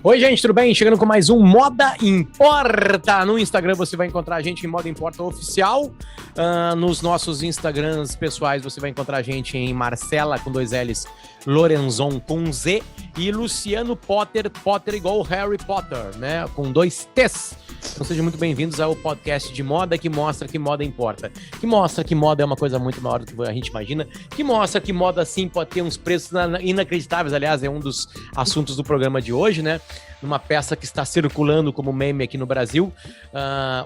Oi, gente, tudo bem? Chegando com mais um Moda Importa. No Instagram você vai encontrar a gente em Moda Importa Oficial. Nos nossos Instagrams pessoais você vai encontrar a gente em Marcela com 2 L's, Lorenzon com Z e Luciano Potter, Potter igual Harry Potter, né? Com 2 T's. Então sejam muito bem-vindos ao podcast de moda que mostra que moda importa. Que mostra que moda é uma coisa muito maior do que a gente imagina. Que mostra que moda sim pode ter uns preços inacreditáveis. Aliás, é um dos assuntos do programa de hoje, né? Numa peça que está circulando como meme aqui no Brasil,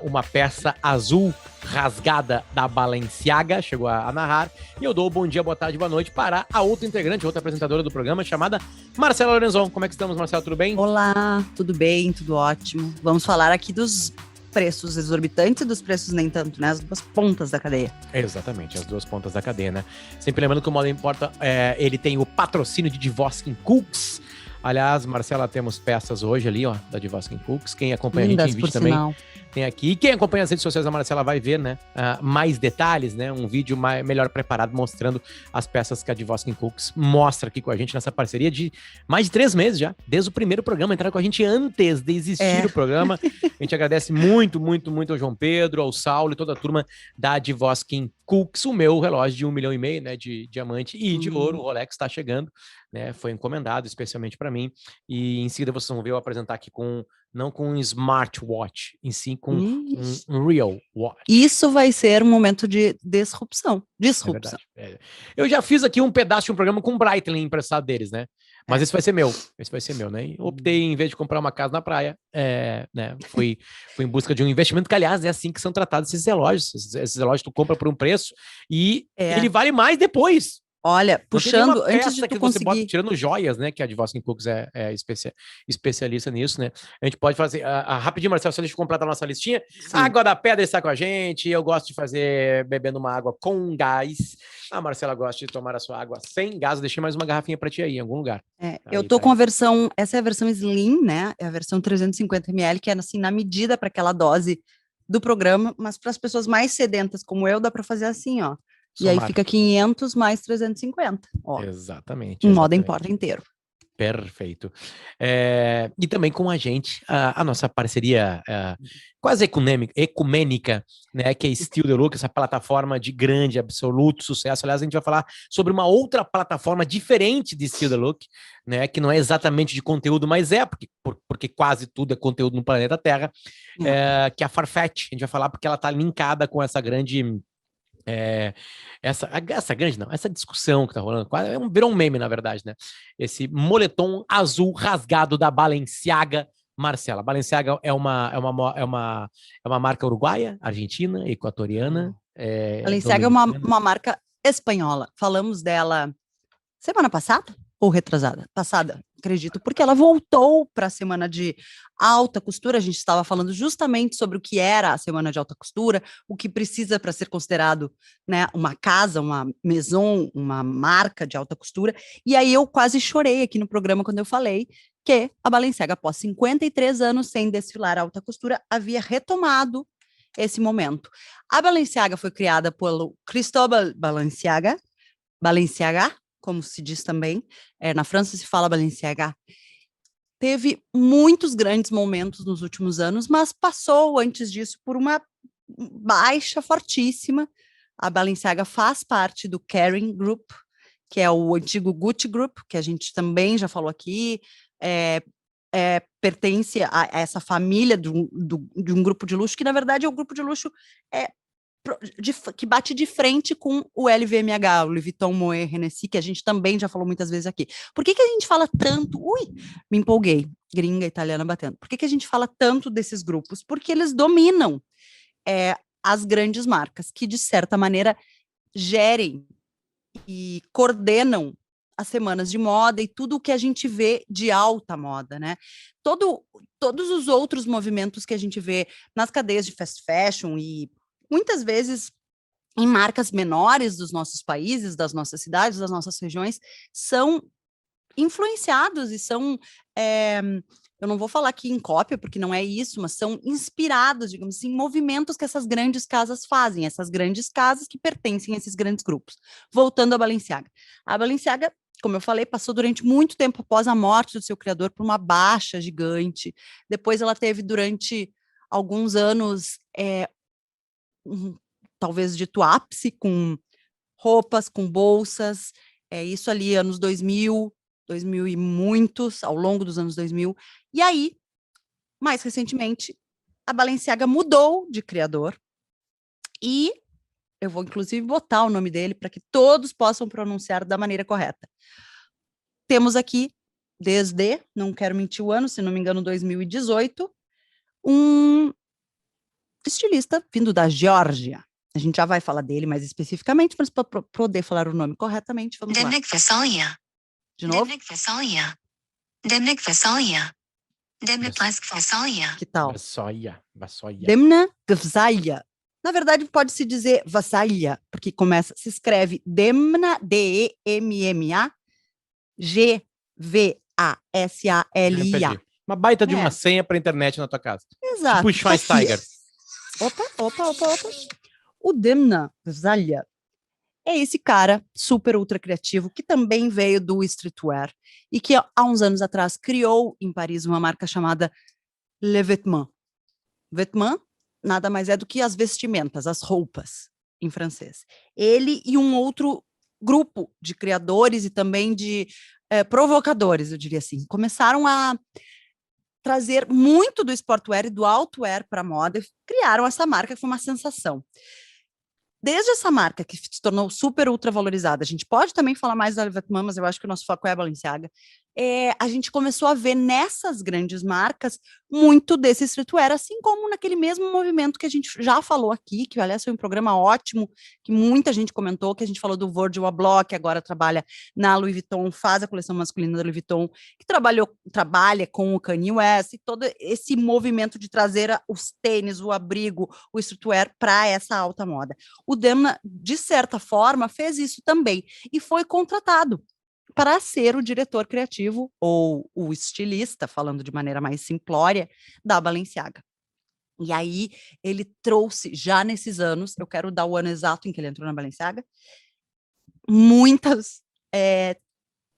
uma peça azul rasgada da Balenciaga, chegou a narrar, e eu dou o bom dia, boa tarde, boa noite para a outra integrante, outra apresentadora do programa, chamada Marcela Lorenzon. Como é que estamos, Marcela? Tudo bem? Olá, tudo bem, tudo ótimo. Vamos falar aqui dos preços exorbitantes e dos preços nem tanto, né? As duas pontas da cadeia. Exatamente, as duas pontas da cadeia, né? Sempre lembrando que o Moda Importa, ele tem o patrocínio de Dvoskin Cooks. Aliás, Marcela, temos peças hoje ali, ó, da Dvoskin Cooks. Quem acompanha Lindas, a gente em vídeo também sinal. tem aqui. E quem acompanha as redes sociais da Marcela vai ver, né, mais detalhes, né, um vídeo melhor preparado mostrando as peças que a Dvoskin Cooks mostra aqui com a gente nessa parceria de mais de 3 meses já, desde o primeiro programa. Entraram com a gente antes de existir o programa. A gente agradece muito, muito, muito ao João Pedro, ao Saulo e toda a turma da Dvoskin Cooks. O meu relógio de 1,5 milhão, né, de diamante e de ouro, o Rolex, está chegando, né, foi encomendado especialmente para mim, e em seguida vocês vão ver eu apresentar aqui não com um smartwatch, em si com um real watch. Isso vai ser um momento de disrupção. É. Eu já fiz aqui um pedaço de um programa com o Breitling emprestado deles, né? Mas esse vai ser meu, né? E optei, em vez de comprar uma casa na praia, né? Fui em busca de um investimento, que aliás é assim que são tratados esses relógios. Esses relógios tu compra por um preço e ele vale mais depois. Olha, puxando, antes de tu que conseguir... você bota, tirando joias, né, que a Dvoskin Cooks é especialista nisso, né, a gente pode fazer, rapidinho, Marcelo, só deixa eu completar a nossa listinha. Sim. A Água da Pedra está com a gente, eu gosto de fazer, bebendo uma água com gás, a Marcela gosta de tomar a sua água sem gás. Eu deixei mais uma garrafinha para ti aí, em algum lugar. Eu tô com a versão, essa é a versão Slim, né, é a versão 350 ml, que é assim, na medida para aquela dose do programa, mas para as pessoas mais sedentas como eu, dá para fazer assim, ó. E aí fica 500 mais 350. Ó, exatamente. Moda Importa inteiro. Perfeito. E também com a gente, a nossa parceria quase ecumênica, né, que é Still The Look, essa plataforma de grande, absoluto sucesso. Aliás, a gente vai falar sobre uma outra plataforma diferente de Still The Look, né, que não é exatamente de conteúdo, mas porque quase tudo é conteúdo no planeta Terra, que é a Farfetch. A gente vai falar porque ela está linkada com essa grande... essa discussão que tá rolando, virou um meme, na verdade, né? Esse moletom azul rasgado da Balenciaga. Marcela, Balenciaga é uma marca uruguaia, argentina, equatoriana. Balenciaga é uma marca espanhola. Falamos dela semana passada ou retrasada? Passada, acredito, porque ela voltou para a semana de alta costura. A gente estava falando justamente sobre o que era a semana de alta costura, o que precisa para ser considerado, né, uma casa, uma maison, uma marca de alta costura. E aí eu quase chorei aqui no programa quando eu falei que a Balenciaga, após 53 anos sem desfilar alta costura, havia retomado esse momento. A Balenciaga foi criada pelo Cristóbal Balenciaga, como se diz também, na França se fala Balenciaga. Teve muitos grandes momentos nos últimos anos, mas passou antes disso por uma baixa fortíssima. A Balenciaga faz parte do Kering Group, que é o antigo Gucci Group, que a gente também já falou aqui, pertence a essa família de um grupo de luxo, que na verdade é um grupo de luxo que bate de frente com o LVMH, o Louis Vuitton, Moet, Hennessy, que a gente também já falou muitas vezes aqui. Por que a gente fala tanto? Me empolguei, gringa italiana batendo. Por que a gente fala tanto desses grupos? Porque eles dominam as grandes marcas, que de certa maneira gerem e coordenam as semanas de moda e tudo o que a gente vê de alta moda, né? Todos os outros movimentos que a gente vê nas cadeias de fast fashion e muitas vezes em marcas menores dos nossos países, das nossas cidades, das nossas regiões, são influenciados e são, eu não vou falar aqui em cópia, porque não é isso, mas são inspirados, digamos assim, em movimentos que essas grandes casas fazem, essas grandes casas que pertencem a esses grandes grupos. Voltando à Balenciaga. A Balenciaga como eu falei, passou durante muito tempo após a morte do seu criador por uma baixa gigante. Depois ela teve durante alguns anos, talvez dito ápice, com roupas, com bolsas, isso ali anos 2000, 2000 e muitos, ao longo dos anos 2000. E aí, mais recentemente, a Balenciaga mudou de criador e eu vou, inclusive, botar o nome dele para que todos possam pronunciar da maneira correta. Temos aqui, desde, não quero mentir o ano, se não me engano, 2018, um estilista vindo da Geórgia. A gente já vai falar dele mais especificamente, mas para poder falar o nome corretamente, vamos lá. De novo? Que tal? Demna Gvasalia. Na verdade, pode-se dizer Vassalia, porque se escreve Demna, D-E-M-M-A, G-V-A-S-A-L-I-A. Uma baita de uma senha para internet na tua casa. Exato. Tipo o Schweinsteiger. Opa. O Demna Gvasalia é esse cara super ultra criativo que também veio do streetwear e que há uns anos atrás criou em Paris uma marca chamada Le Vêtement. Vêtement nada mais é do que as vestimentas, as roupas, em francês. Ele e um outro grupo de criadores e também de provocadores, eu diria assim, começaram a trazer muito do sportwear e do outwear para a moda e criaram essa marca que foi uma sensação. Desde essa marca que se tornou super ultra valorizada, a gente pode também falar mais da Vêtement, mas eu acho que o nosso foco é a Balenciaga, a gente começou a ver nessas grandes marcas muito desse streetwear, assim como naquele mesmo movimento que a gente já falou aqui, que aliás foi um programa ótimo, que muita gente comentou, que a gente falou do Virgil Abloh, que agora trabalha na Louis Vuitton, faz a coleção masculina da Louis Vuitton, que trabalha com o Kanye West, e todo esse movimento de trazer os tênis, o abrigo, o streetwear para essa alta moda. O Demna, de certa forma, fez isso também, e foi contratado para ser o diretor criativo ou o estilista, falando de maneira mais simplória, da Balenciaga. E aí ele trouxe, já nesses anos, eu quero dar o ano exato em que ele entrou na Balenciaga, muitas,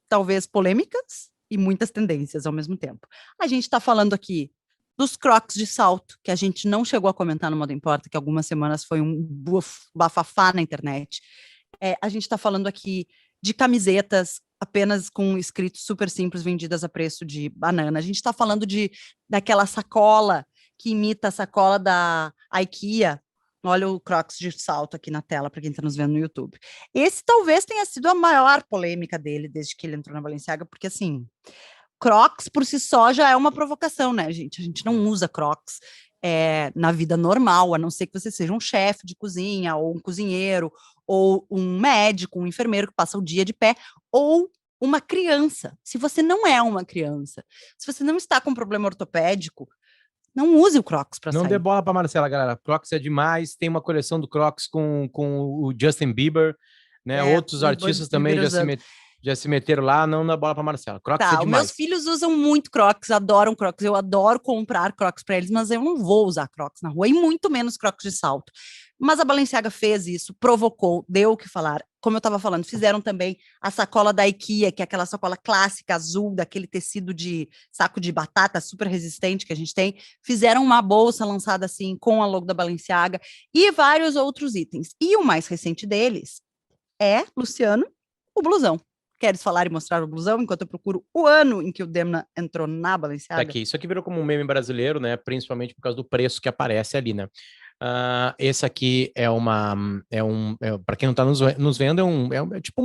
talvez polêmicas e muitas tendências ao mesmo tempo. A gente está falando aqui dos crocs de salto, que a gente não chegou a comentar no Moda Importa, que algumas semanas foi um bafafá na internet. A gente está falando aqui de camisetas apenas com escritos super simples, vendidas a preço de banana. A gente está falando daquela sacola que imita a sacola da IKEA. Olha o Crocs de salto aqui na tela, para quem está nos vendo no YouTube. Esse talvez tenha sido a maior polêmica dele desde que ele entrou na Balenciaga, porque assim, Crocs por si só já é uma provocação, né, gente? A gente não usa Crocs na vida normal, a não ser que você seja um chefe de cozinha, ou um cozinheiro, ou um médico, um enfermeiro que passa o dia de pé, ou uma criança. Se você não é uma criança, se você não está com problema ortopédico, não use o Crocs para sair. Não dê bola para Marcela, galera. Crocs é demais. Tem uma coleção do Crocs com o Justin Bieber, né? Outros artistas também já se meteram lá. Não dá bola para Marcela. Crocs é demais. Meus filhos usam muito Crocs, adoram Crocs. Eu adoro comprar Crocs para eles, mas eu não vou usar Crocs na rua, e muito menos Crocs de salto. Mas a Balenciaga fez isso, provocou, deu o que falar. Como eu estava falando, fizeram também a sacola da IKEA, que é aquela sacola clássica, azul, daquele tecido de saco de batata super resistente que a gente tem. Fizeram uma bolsa lançada assim, com a logo da Balenciaga, e vários outros itens. E o mais recente deles é, Luciano, o blusão. Queres falar e mostrar o blusão enquanto eu procuro o ano em que o Demna entrou na Balenciaga? Tá aqui. Isso aqui virou como um meme brasileiro, né? Principalmente por causa do preço que aparece ali, né? Esse aqui para quem não tá nos vendo, é tipo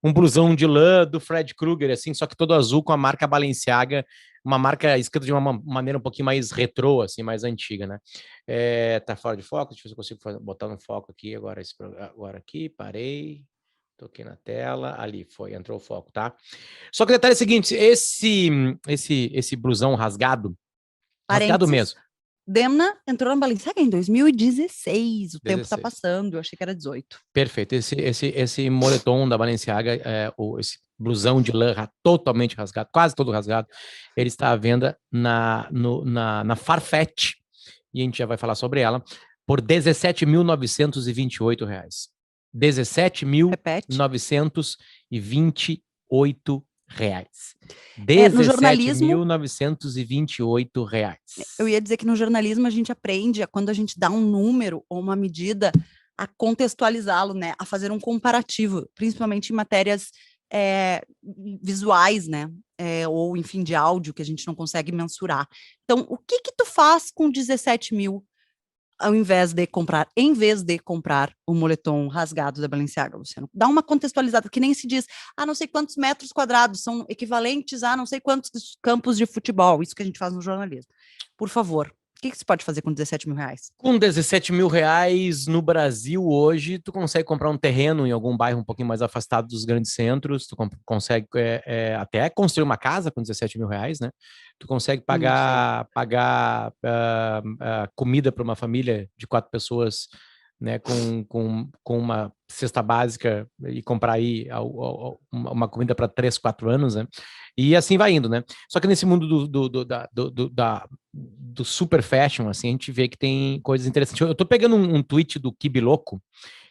um blusão de lã do Fred Krueger, assim, só que todo azul com a marca Balenciaga, uma marca escrita de uma maneira um pouquinho mais retrô, assim, mais antiga, né? Tá fora de foco, deixa eu ver se eu consigo botar no foco aqui, agora aqui, parei, toquei na tela, ali entrou o foco, tá? Só que o detalhe é o seguinte, esse blusão rasgado mesmo. Demna entrou na Balenciaga em 2016. O tempo tá passando, eu achei que era 18. Perfeito. Esse moletom da Balenciaga, esse blusão de lã totalmente rasgado, quase todo rasgado, ele está à venda na Farfetch, e a gente já vai falar sobre ela, por R$17.928. R$17.928. reais. No jornalismo, 17.928 reais. Eu ia dizer que no jornalismo a gente aprende, quando a gente dá um número ou uma medida, a contextualizá-lo, né? A fazer um comparativo, principalmente em matérias visuais, né? Ou, enfim, de áudio, que a gente não consegue mensurar. Então, o que tu faz com 17 mil em vez de comprar o moletom rasgado da Balenciaga, Luciano? Dá uma contextualizada, que nem se diz, não sei quantos metros quadrados são equivalentes a não sei quantos campos de futebol, isso que a gente faz no jornalismo. Por favor, o que se pode fazer com 17 mil reais? Com 17 mil reais no Brasil hoje, tu consegue comprar um terreno em algum bairro um pouquinho mais afastado dos grandes centros, tu consegue até construir uma casa com 17 mil reais, né? Tu consegue pagar comida para uma família de 4 pessoas, né, com uma cesta básica e comprar aí uma comida para 3, 4 anos, né? E assim vai indo, né? Só que nesse mundo do super fashion, assim, a gente vê que tem coisas interessantes. Eu tô pegando um tweet do Kibiloco,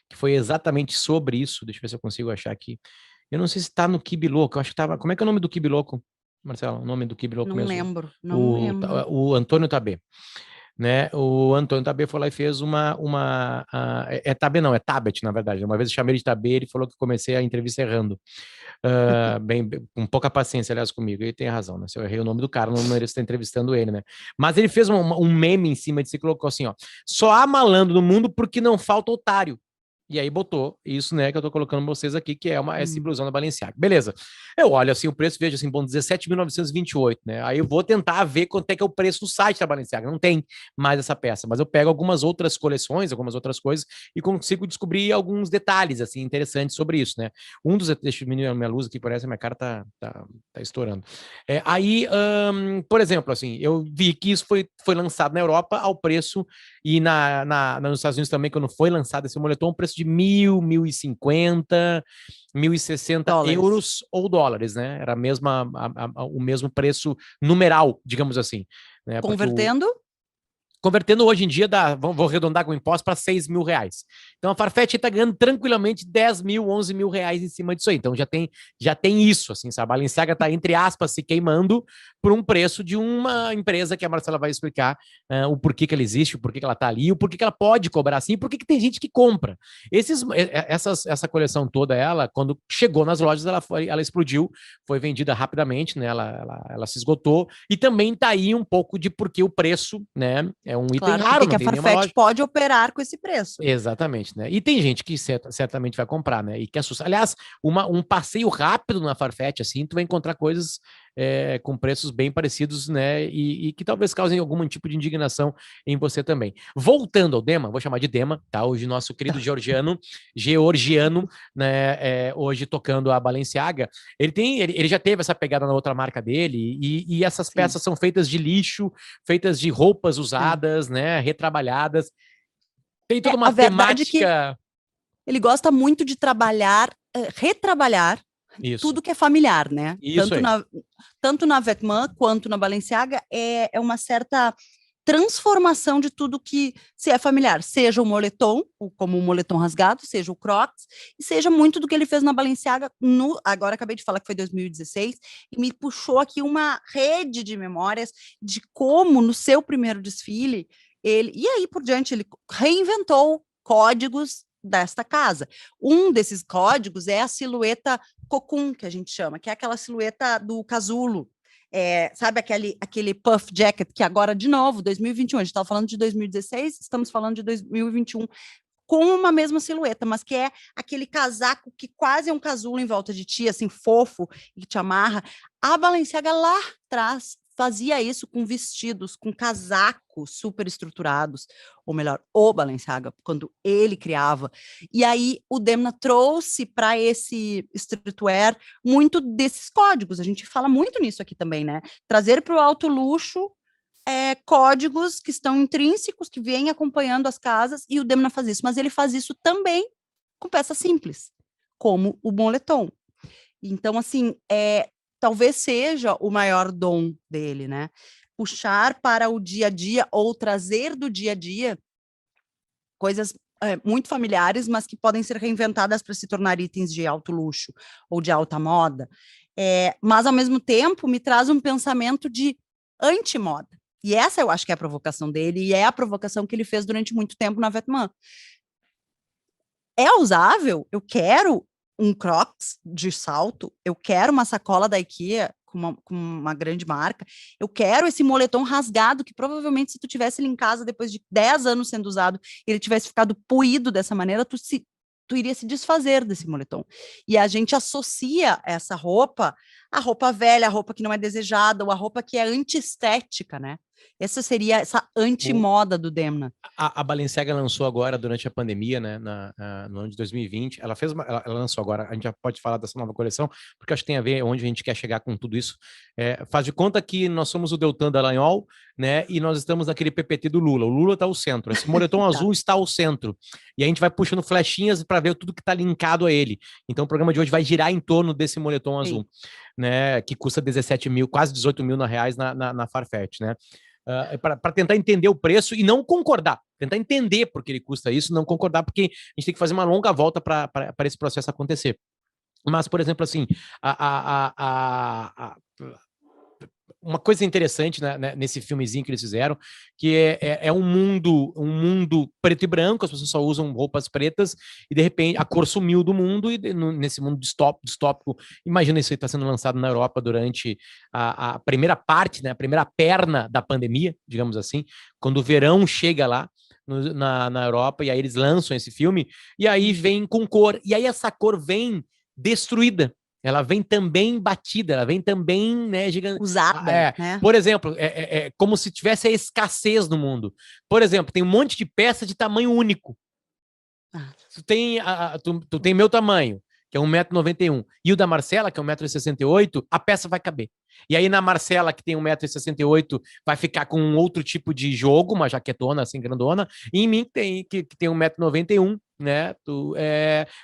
que foi exatamente sobre isso. Deixa eu ver se eu consigo achar aqui. Eu não sei se tá no Kibiloco, eu acho que tava. Como é que é o nome do Kibiloco, Marcelo? O nome do Kibiloco mesmo? Não lembro. O Antônio Tabê. Né, o Antônio Tabê foi lá e fez Tabê não, é Tabet, na verdade. Uma vez eu chamei ele de Tabê, ele falou que comecei a entrevista errando. Com pouca paciência, aliás, comigo. Ele tem razão, né? Se eu errei o nome do cara, não mereço estar entrevistando ele, né? Mas ele fez um meme em cima de si, colocou assim, ó: só há malandro no mundo porque não falta otário. E aí botou isso, né, que eu tô colocando pra vocês aqui, que é essa blusão da Balenciaga. Beleza. Eu olho assim o preço, vejo assim, bom, 17.928, né? Aí eu vou tentar ver quanto é que é o preço no site da Balenciaga. Não tem mais essa peça, mas eu pego algumas outras coleções, algumas outras coisas e consigo descobrir alguns detalhes, assim, interessantes sobre isso, né? Deixa eu diminuir minha luz aqui, parece que minha cara tá estourando. Por exemplo, assim, eu vi que isso foi lançado na Europa ao preço e nos Estados Unidos também, quando foi lançado esse moletom, o preço de 1.050, 1.060 euros ou dólares, né? Era o mesmo preço numeral, digamos assim. Né? Convertendo hoje em dia, vou arredondar com imposto para 6 mil reais. Então a Farfetch está ganhando tranquilamente 10 mil, 11 mil reais em cima disso aí. Então já tem isso, assim, sabe? A Balenciaga está, entre aspas, se queimando por um preço de uma empresa que a Marcela vai explicar o porquê que ela existe, o porquê que ela está ali, o porquê que ela pode cobrar assim, e porquê que tem gente que compra. Essa coleção toda, quando chegou nas lojas, ela explodiu, foi vendida rapidamente, né? Ela se esgotou, e também está aí um pouco de porquê o preço, né? É um item raro, porque a Farfetch pode operar com esse preço. Exatamente, né? E tem gente que certamente vai comprar, né? E que assusta. Aliás, um passeio rápido na Farfetch, assim, tu vai encontrar coisas com preços bem parecidos, né? E que talvez causem algum tipo de indignação em você também. Voltando ao Dema, vou chamar de Dema, tá? Hoje nosso querido georgiano, né? Hoje tocando a Balenciaga, ele já teve essa pegada na outra marca dele, e essas peças são feitas de lixo, feitas de roupas usadas, né? Retrabalhadas. Tem toda uma temática. Ele gosta muito de retrabalhar tudo que é familiar, né? Tanto na Vetements quanto na Balenciaga é uma certa transformação de tudo que se é familiar, seja o moletom, como o moletom rasgado, seja o Crocs, e seja muito do que ele fez na Balenciaga agora acabei de falar que foi 2016, e me puxou aqui uma rede de memórias de como no seu primeiro desfile, e aí por diante, ele reinventou códigos desta casa. Um desses códigos é a silhueta cocoon, que a gente chama, que é aquela silhueta do casulo. Sabe aquele puff jacket que agora, de novo, 2021, a gente estava falando de 2016, estamos falando de 2021, com uma mesma silhueta, mas que é aquele casaco que quase é um casulo em volta de ti, assim, fofo, e te amarra. A Balenciaga lá atrás fazia isso com vestidos, com casacos super estruturados, ou melhor, o Balenciaga, quando ele criava. E aí o Demna trouxe para esse streetwear muito desses códigos. A gente fala muito nisso aqui também, né? Trazer para o alto luxo códigos que estão intrínsecos, que vêm acompanhando as casas, e o Demna faz isso. Mas ele faz isso também com peças simples, como o moletom. Então, assim, talvez seja o maior dom dele, né? Puxar para o dia a dia ou trazer do dia a dia coisas muito familiares, mas que podem ser reinventadas para se tornar itens de alto luxo ou de alta moda. Mas, ao mesmo tempo, me traz um pensamento de anti-moda. E essa eu acho que é a provocação dele, e é a provocação que ele fez durante muito tempo na Vetements. É usável? Eu quero um Crocs de salto, eu quero uma sacola da IKEA com uma grande marca, eu quero esse moletom rasgado, que provavelmente se tu tivesse ele em casa depois de 10 anos sendo usado, ele tivesse ficado poído dessa maneira, tu iria se desfazer desse moletom. E a gente associa essa roupa à roupa velha, a roupa que não é desejada, ou a roupa que é anti-estética, né? Essa seria essa anti-moda do Demna. A Balenciaga lançou agora, durante a pandemia, né, no ano de 2020, ela lançou agora, a gente já pode falar dessa nova coleção, porque acho que tem a ver onde a gente quer chegar com tudo isso. Faz de conta que nós somos o Deltan Dallagnol, né, e nós estamos naquele PPT do Lula. O Lula está ao centro, esse moletom azul está ao centro, e a gente vai puxando flechinhas para ver tudo que está linkado a ele. Então o programa de hoje vai girar em torno desse moletom azul, né, que custa 17 mil, quase 18 mil reais na Farfetch, né? Para tentar entender o preço e não concordar, tentar entender por que ele custa isso, não concordar, porque a gente tem que fazer uma longa volta para esse processo acontecer. Mas, por exemplo, assim, uma coisa interessante, né, nesse filmezinho que eles fizeram, que é um mundo preto e branco, as pessoas só usam roupas pretas, e de repente a cor sumiu do mundo, e nesse mundo distópico, imagina isso aí está sendo lançado na Europa durante a primeira parte, né, a primeira perna da pandemia, digamos assim, quando o verão chega lá na Europa, e aí eles lançam esse filme, e aí vem com cor, e aí essa cor vem destruída. Ela vem também batida, ela vem também, né, usada, né? Por exemplo, como se tivesse a escassez no mundo. Por exemplo, tem um monte de peça de tamanho único. Tu tem meu tamanho, que é 1,91 m, e o da Marcela, que é 1,68 m, a peça vai caber. E aí na Marcela, que tem 1,68 m, vai ficar com um outro tipo de jogo, uma jaquetona assim, grandona, e em mim, que tem 1,91 m, né,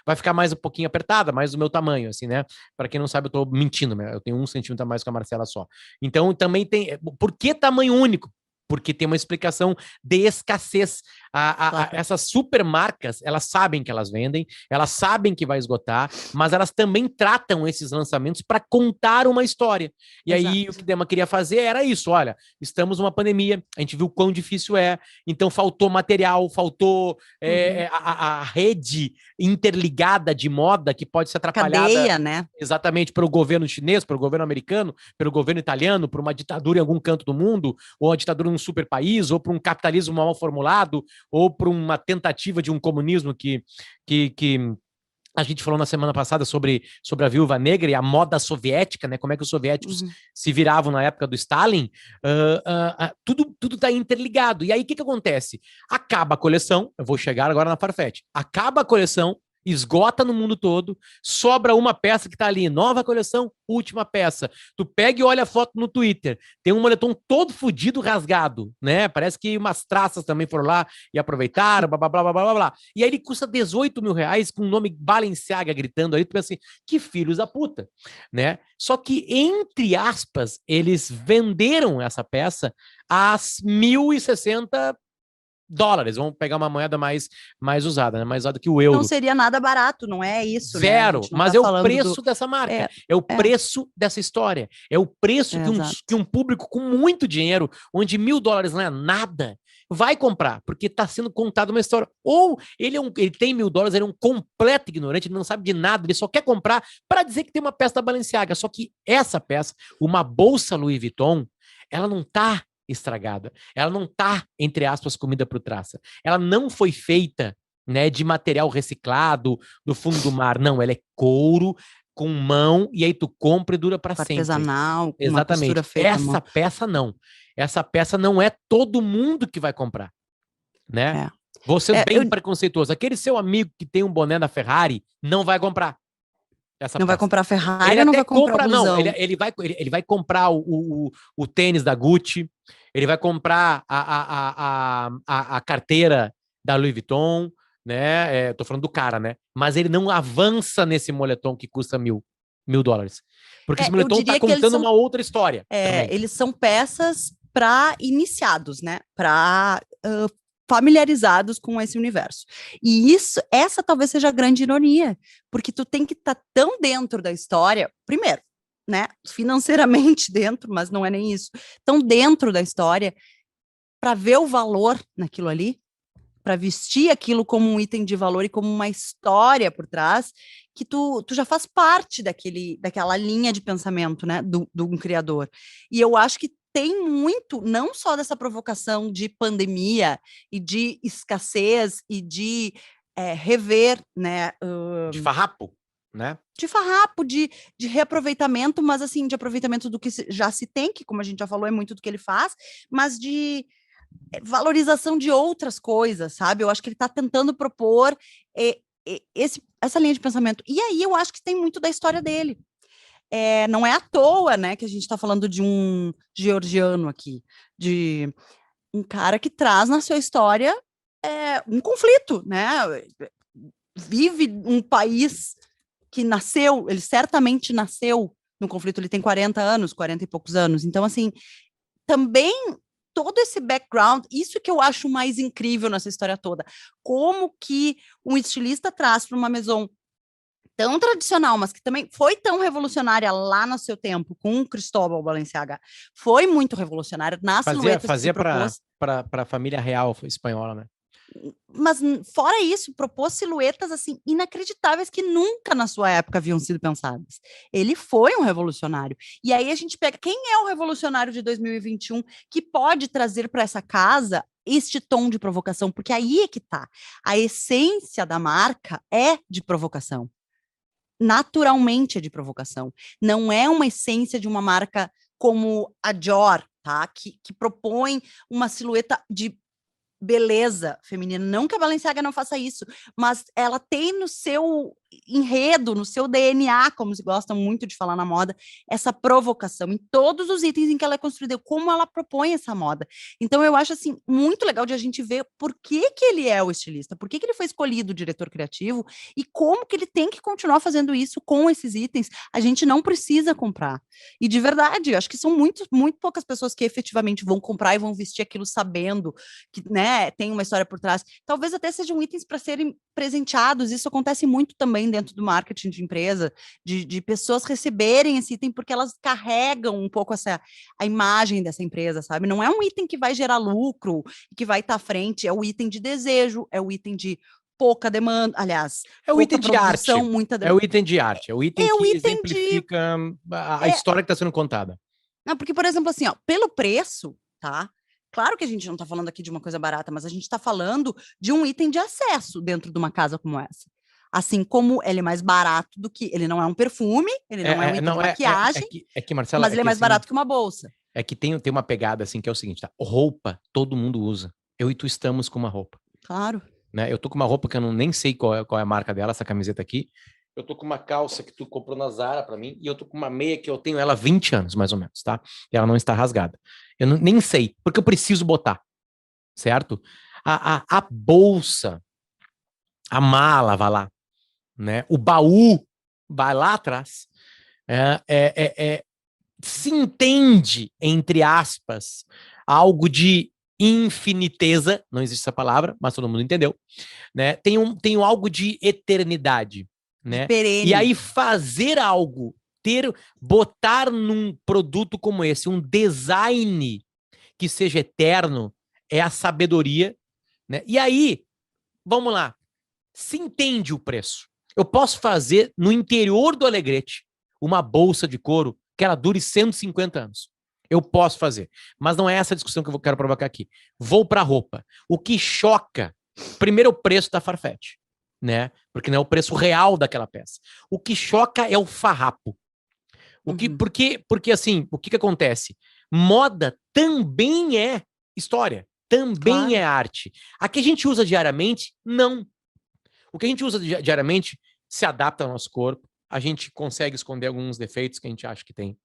vai ficar mais um pouquinho apertada, mais do meu tamanho, assim, né? Para quem não sabe, eu tô mentindo, né? Eu tenho 1 centímetro a mais que a Marcela só. Então, também tem... Por que tamanho único? Porque tem uma explicação de escassez. Claro. Essas supermarcas, elas sabem que elas vendem, elas sabem que vai esgotar, mas elas também tratam esses lançamentos para contar uma história. E Exato. Aí o que Dema queria fazer era isso, olha, estamos numa pandemia, a gente viu o quão difícil então faltou material, faltou a rede interligada de moda que pode ser atrapalhada. Cadeia, né? Exatamente, pelo governo chinês, pelo governo americano, pelo governo italiano, por uma ditadura em algum canto do mundo, ou uma ditadura num super país, ou por um capitalismo mal formulado, ou por uma tentativa de um comunismo que a gente falou na semana passada sobre a Viúva Negra e a moda soviética, né? Como é que os soviéticos se viravam na época do Stalin. Tudo está interligado. E aí, o que acontece? Acaba a coleção, eu vou chegar agora na Farfetch, acaba a coleção, esgota no mundo todo, sobra uma peça que tá ali, nova coleção, última peça. Tu pega e olha a foto no Twitter, tem um moletom todo fudido, rasgado, né? Parece que umas traças também foram lá e aproveitaram, blá, blá, blá, blá, blá, blá. E aí ele custa 18 mil reais com o nome Balenciaga gritando aí, tu pensa assim, que filhos da puta, né? Só que, entre aspas, eles venderam essa peça a $1.060. Vamos pegar uma moeda mais usada, né? Mais usada que o euro. Não seria nada barato, não é isso? Zero, né? mas é o preço dessa marca, é o preço dessa história, é o preço que um público com muito dinheiro, onde $1.000 não é nada, vai comprar, porque está sendo contada uma história. Ou ele tem $1.000, ele é um completo ignorante, ele não sabe de nada, ele só quer comprar para dizer que tem uma peça da Balenciaga. Só que essa peça, uma bolsa Louis Vuitton, ela não tá estragada. Ela não tá, entre aspas, comida pro traça. Ela não foi feita, né, de material reciclado do fundo do mar. Não, ela é couro com mão e aí tu compra e dura para sempre. Artesanal, com exatamente. Uma costura feita, Essa peça não. Essa peça não é todo mundo que vai comprar, né? Vou ser bem preconceituoso. Aquele seu amigo que tem um boné da Ferrari não vai comprar. Não vai comprar Ferrari, não vai comprar não, ele vai comprar o tênis da Gucci, ele vai comprar a carteira da Louis Vuitton, né? Tô falando do cara, né? Mas ele não avança nesse moletom que custa $1.000. Porque esse moletom tá contando uma outra história. Eles são peças para iniciados, né? Para familiarizados com esse universo. E essa talvez seja a grande ironia, porque tu tem que estar tão dentro da história, primeiro, né, financeiramente dentro, mas não é nem isso, tão dentro da história para ver o valor naquilo ali, para vestir aquilo como um item de valor e como uma história por trás, que tu já faz parte daquela linha de pensamento, né, do um criador. E eu acho que tem muito, não só dessa provocação de pandemia e de escassez e de rever, né? De farrapo, né? De farrapo, de reaproveitamento, mas assim, de aproveitamento do que já se tem, que como a gente já falou, é muito do que ele faz, mas de valorização de outras coisas, sabe? Eu acho que ele está tentando propor essa linha de pensamento. E aí eu acho que tem muito da história dele. Não é à toa, né, que a gente está falando de um georgiano aqui, de um cara que traz na sua história um conflito, né? Vive um país que ele certamente nasceu no conflito, ele tem 40 anos, 40 e poucos anos. Então, assim, também todo esse background, isso que eu acho mais incrível nessa história toda. Como que um estilista traz para uma maison tão tradicional, mas que também foi tão revolucionária lá no seu tempo, com o Cristóbal Balenciaga, foi muito revolucionária nas silhuetas que se propôs. Para a família real espanhola, né? Mas fora isso, propôs silhuetas assim inacreditáveis que nunca na sua época haviam sido pensadas. Ele foi um revolucionário. E aí a gente pega quem é o revolucionário de 2021 que pode trazer para essa casa este tom de provocação, porque aí é que tá. A essência da marca é de provocação. Naturalmente é de provocação. Não é uma essência de uma marca como a Dior, tá? Que propõe uma silhueta de beleza feminina. Não que a Balenciaga não faça isso, mas ela tem no seu enredo, no seu DNA, como se gosta muito de falar na moda, essa provocação em todos os itens em que ela é construída, como ela propõe essa moda. Então eu acho assim muito legal de a gente ver por que que ele é o estilista, por que que ele foi escolhido o diretor criativo e como que ele tem que continuar fazendo isso com esses itens. A gente não precisa comprar. E de verdade, eu acho que são muito poucas pessoas que efetivamente vão comprar e vão vestir aquilo sabendo que, né, tem uma história por trás. Talvez até sejam itens para serem presenteados. Isso acontece muito também dentro do marketing de empresa, de pessoas receberem esse item porque elas carregam um pouco a imagem dessa empresa, sabe? Não é um item que vai gerar lucro, que vai estar à frente, é o item de desejo, é o item de pouca demanda, aliás, é o item de arte, muita é o item de arte, é o item que item exemplifica a história que está sendo contada. Não, porque, por exemplo, assim, ó, pelo preço, tá? Claro que a gente não está falando aqui de uma coisa barata, mas a gente está falando de um item de acesso dentro de uma casa como essa. Assim como ele é mais barato do que... Ele não é um perfume, ele não é um item de maquiagem, Marcela, mas ele é mais barato que uma bolsa. É que tem uma pegada assim, que é o seguinte, tá? Roupa, todo mundo usa. Eu e tu estamos com uma roupa. Claro. Né? Eu tô com uma roupa que eu nem sei qual é a marca dela, essa camiseta aqui. Eu tô com uma calça que tu comprou na Zara pra mim, e eu tô com uma meia que eu tenho ela há 20 anos, mais ou menos, tá? E ela não está rasgada. Eu nem sei, porque eu preciso botar, certo? A bolsa, a mala vai lá, né? O baú vai lá atrás. Se entende, entre aspas, algo de infiniteza, não existe essa palavra, mas todo mundo entendeu, né? Tem algo de eternidade, né? Perene. E aí fazer algo, botar num produto como esse, um design que seja eterno, é a sabedoria, né? E aí, vamos lá, se entende o preço. Eu posso fazer no interior do Alegrete uma bolsa de couro que ela dure 150 anos. Eu posso fazer. Mas não é essa a discussão que eu quero provocar aqui. Vou para roupa. O que choca, primeiro, é o preço da Farfetch, né? Porque não é o preço real daquela peça. O que choca é o farrapo. Porque assim, o que acontece? Moda também é história, também é arte. A que a gente usa diariamente, não. O que a gente usa diariamente se adapta ao nosso corpo, a gente consegue esconder alguns defeitos que a gente acha que tem.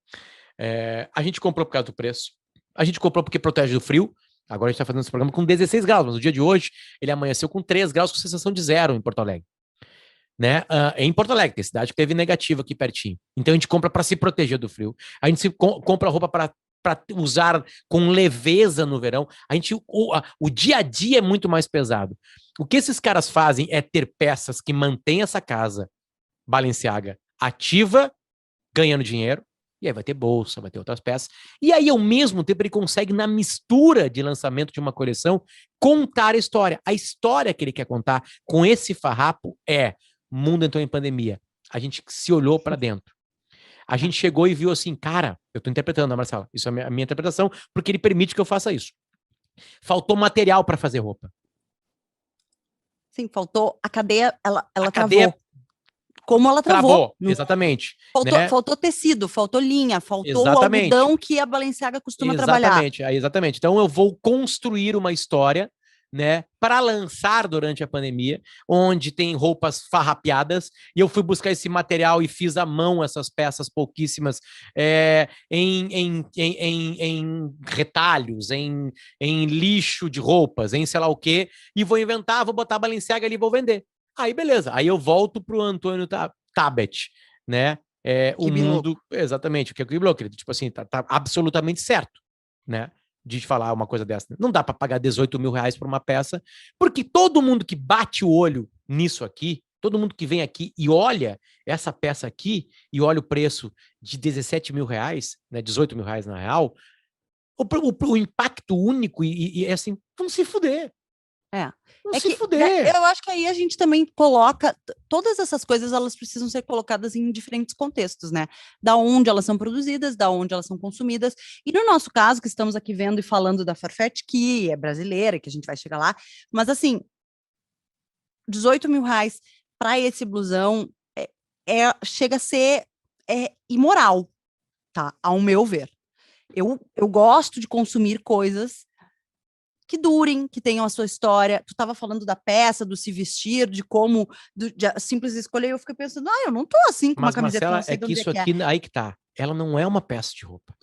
A gente comprou por causa do preço, a gente comprou porque protege do frio. Agora a gente está fazendo esse programa com 16 graus, mas no dia de hoje ele amanheceu com 3 graus com sensação de 0 em Porto Alegre. Né? Em Porto Alegre, que é a cidade que teve negativa aqui pertinho. Então a gente compra para se proteger do frio. A gente compra roupa para para usar com leveza no verão. O dia a dia é muito mais pesado. O que esses caras fazem é ter peças que mantêm essa casa Balenciaga ativa, ganhando dinheiro, e aí vai ter bolsa, vai ter outras peças. E aí, ao mesmo tempo, ele consegue, na mistura de lançamento de uma coleção, contar a história. A história que ele quer contar com esse farrapo é: o mundo entrou em pandemia. A gente se olhou para dentro. A gente chegou e viu assim, cara, eu tô interpretando, né, Marcela? Isso é a minha interpretação, porque ele permite que eu faça isso. Faltou material para fazer roupa. Sim, faltou a cadeia, ela A travou. cadeia Como ela travou. Exatamente. Faltou tecido, faltou linha, faltou Exatamente. o algodão que a Balenciaga costuma trabalhar. Exatamente. Então eu vou construir uma história, né, para lançar durante a pandemia, onde tem roupas farrapeadas, e eu fui buscar esse material e fiz à mão essas peças pouquíssimas em retalhos, em lixo de roupas, em sei lá o quê, e vou inventar, vou botar a Balenciaga ali e vou vender. Aí beleza, aí eu volto pro Antônio Tabet, né? O mundo, exatamente, o que é o Kiblock, tipo assim, tá absolutamente certo, né? De falar uma coisa dessa. Não dá para pagar 18 mil reais por uma peça, porque todo mundo que bate o olho nisso aqui, todo mundo que vem aqui e olha essa peça aqui e olha o preço de 17 mil reais, né, 18 mil reais na real, o impacto único e é assim, vamos se fuder. Eu acho que aí a gente também coloca todas essas coisas, elas precisam ser colocadas em diferentes contextos, né? Da onde elas são produzidas, da onde elas são consumidas. E no nosso caso, que estamos aqui vendo e falando da Farfetch, que é brasileira, que a gente vai chegar lá, mas assim, 18 mil reais para esse blusão chega a ser imoral, tá? Ao meu ver. Eu gosto de consumir coisas que durem, que tenham a sua história. Tu estava falando da peça, do se vestir, de como de simples escolher. Eu fiquei pensando, eu não tô assim com uma camiseta. Marcela, é que isso aqui, aí que tá. Ela não é uma peça de roupa.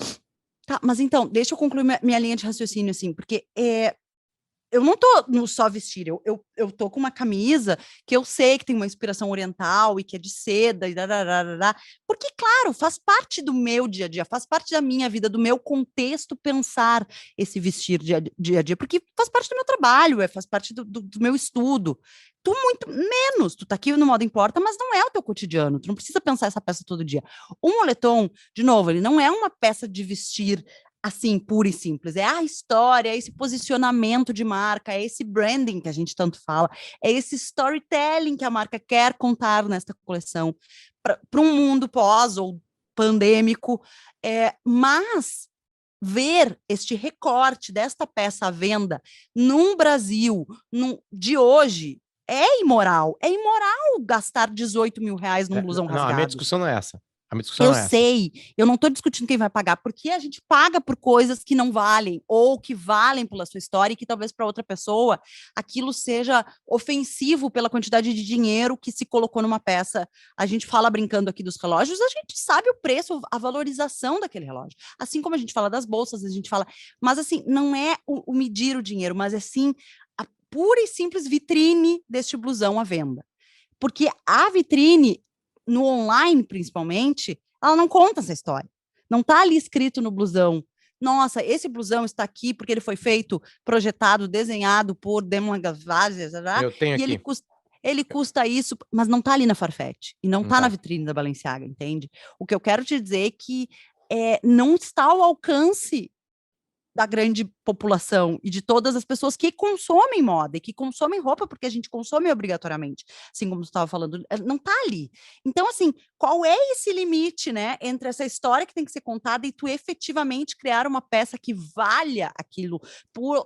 Tá, mas então, deixa eu concluir minha linha de raciocínio, assim, porque eu não tô no só vestir, eu tô com uma camisa que eu sei que tem uma inspiração oriental e que é de seda e porque, claro, faz parte do meu dia a dia, faz parte da minha vida, do meu contexto pensar esse vestir dia a dia, porque faz parte do meu trabalho, faz parte do meu estudo. Tu muito menos, tu tá aqui no Moda Importa, mas não é o teu cotidiano, tu não precisa pensar essa peça todo dia. O moletom, de novo, ele não é uma peça de vestir assim, pura e simples, é a história, é esse posicionamento de marca, é esse branding que a gente tanto fala, é esse storytelling que a marca quer contar nesta coleção para um mundo pós ou pandêmico, mas ver este recorte desta peça à venda num Brasil de hoje é imoral gastar 18 mil reais num blusão rasgado. Não, a minha discussão não é essa. Eu sei, eu não estou discutindo quem vai pagar, porque a gente paga por coisas que não valem, ou que valem pela sua história, e que talvez para outra pessoa aquilo seja ofensivo pela quantidade de dinheiro que se colocou numa peça. A gente fala brincando aqui dos relógios, a gente sabe o preço, a valorização daquele relógio. Assim como a gente fala das bolsas, a gente fala. Mas assim, não é o medir o dinheiro, mas é sim a pura e simples vitrine deste blusão à venda. Porque a vitrine, no online, principalmente, ela não conta essa história. Não está ali escrito no blusão. Nossa, esse blusão está aqui porque ele foi feito, projetado, desenhado por Demon Gavazes, eu tenho e aqui. Ele custa isso, mas não está ali na Farfetch e não está na vitrine da Balenciaga, entende? O que eu quero te dizer é que não está ao alcance da grande população e de todas as pessoas que consomem moda e que consomem roupa, porque a gente consome obrigatoriamente, assim como você estava falando, não está ali. Então, assim, qual é esse limite, né, entre essa história que tem que ser contada e tu efetivamente criar uma peça que valha aquilo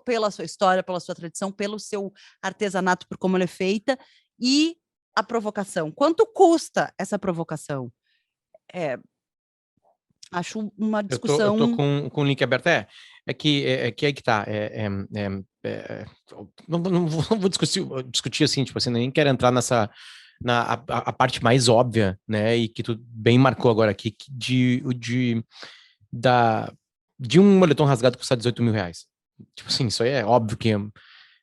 pela sua história, pela sua tradição, pelo seu artesanato, por como ela é feita, e a provocação? Quanto custa essa provocação? Acho uma discussão... Eu tô com o link aberto. É que aí que tá. Não vou discutir assim, tipo assim, nem quero entrar a parte mais óbvia, né? E que tu bem marcou agora aqui, de um moletom rasgado custar 18 mil reais. Tipo assim, isso aí é óbvio que,